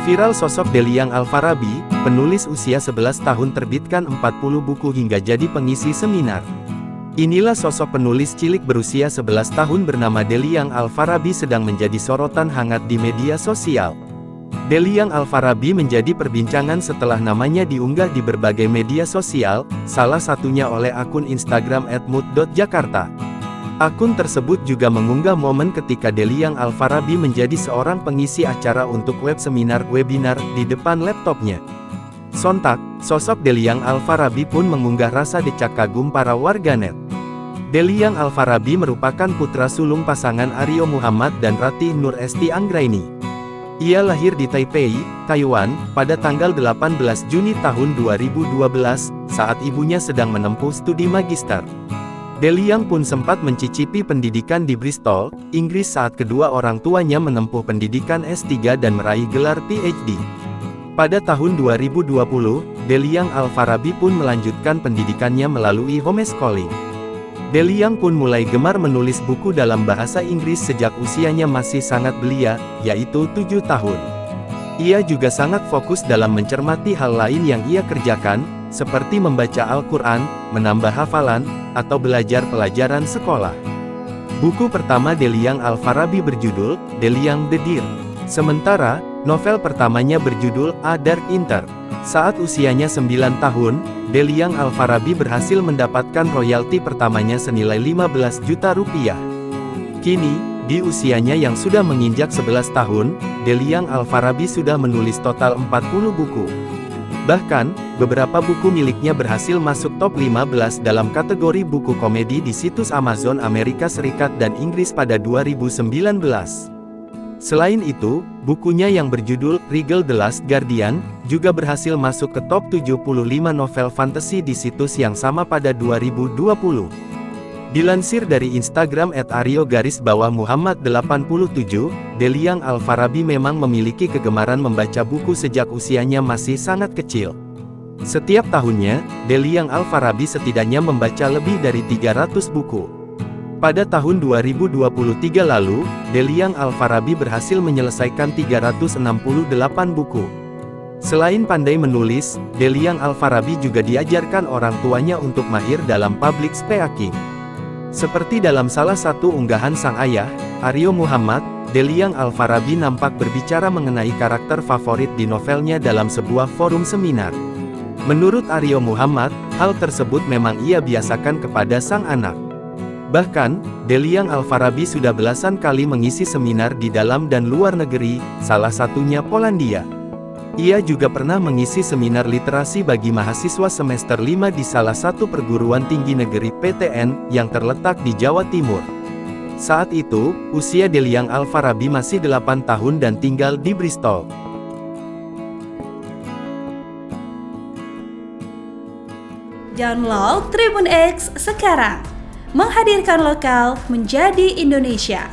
Viral sosok Deliang Alfarabi, penulis usia 11 tahun terbitkan 40 buku hingga jadi pengisi seminar. Inilah sosok penulis cilik berusia 11 tahun bernama Deliang Alfarabi sedang menjadi sorotan hangat di media sosial. Deliang Alfarabi menjadi perbincangan setelah namanya diunggah di berbagai media sosial, salah satunya oleh akun Instagram @mood.jakarta. Akun tersebut juga mengunggah momen ketika Deliang Alfarabi menjadi seorang pengisi acara untuk web seminar webinar di depan laptopnya. Sontak, sosok Deliang Alfarabi pun mengunggah rasa decak kagum para warganet. Deliang Alfarabi merupakan putra sulung pasangan Aryo Muhammad dan Ratih Nur Esti Anggraini. Ia lahir di Taipei, Taiwan, pada tanggal 18 Juni tahun 2012, saat ibunya sedang menempuh studi magister. Deliang pun sempat mencicipi pendidikan di Bristol, Inggris saat kedua orang tuanya menempuh pendidikan S3 dan meraih gelar PhD. Pada tahun 2020, Deliang Alfarabi pun melanjutkan pendidikannya melalui homeschooling. Deliang pun mulai gemar menulis buku dalam bahasa Inggris sejak usianya masih sangat belia, yaitu 7 tahun. Ia juga sangat fokus dalam mencermati hal lain yang ia kerjakan, seperti membaca Al-Quran, menambah hafalan, atau belajar pelajaran sekolah. Buku pertama Deliang Alfarabi berjudul, Deliang the Deer. Sementara, novel pertamanya berjudul, A Dark Inter. Saat usianya 9 tahun, Deliang Alfarabi berhasil mendapatkan royalti pertamanya senilai 15 juta rupiah. Kini, di usianya yang sudah menginjak 11 tahun, Deliang Alfarabi sudah menulis total 40 buku. Bahkan, beberapa buku miliknya berhasil masuk top 15 dalam kategori buku komedi di situs Amazon Amerika Serikat dan Inggris pada 2019. Selain itu, bukunya yang berjudul Regal The Last Guardian, juga berhasil masuk ke top 75 novel fantasi di situs yang sama pada 2020. Dilansir dari Instagram @aryo_muhammad87, Deliang Alfarabi memang memiliki kegemaran membaca buku sejak usianya masih sangat kecil. Setiap tahunnya, Deliang Alfarabi setidaknya membaca lebih dari 300 buku. Pada tahun 2023 lalu, Deliang Alfarabi berhasil menyelesaikan 368 buku. Selain pandai menulis, Deliang Alfarabi juga diajarkan orang tuanya untuk mahir dalam public speaking. Seperti dalam salah satu unggahan sang ayah, Aryo Muhammad, Deliang Alfarabi nampak berbicara mengenai karakter favorit di novelnya dalam sebuah forum seminar. Menurut Aryo Muhammad, hal tersebut memang ia biasakan kepada sang anak. Bahkan, Deliang Alfarabi sudah belasan kali mengisi seminar di dalam dan luar negeri, salah satunya Polandia. Ia juga pernah mengisi seminar literasi bagi mahasiswa semester 5 di salah satu perguruan tinggi negeri PTN, yang terletak di Jawa Timur. Saat itu, usia Deliang Alfarabi masih 8 tahun dan tinggal di Bristol. Download Tribun X sekarang. Menghadirkan lokal menjadi Indonesia.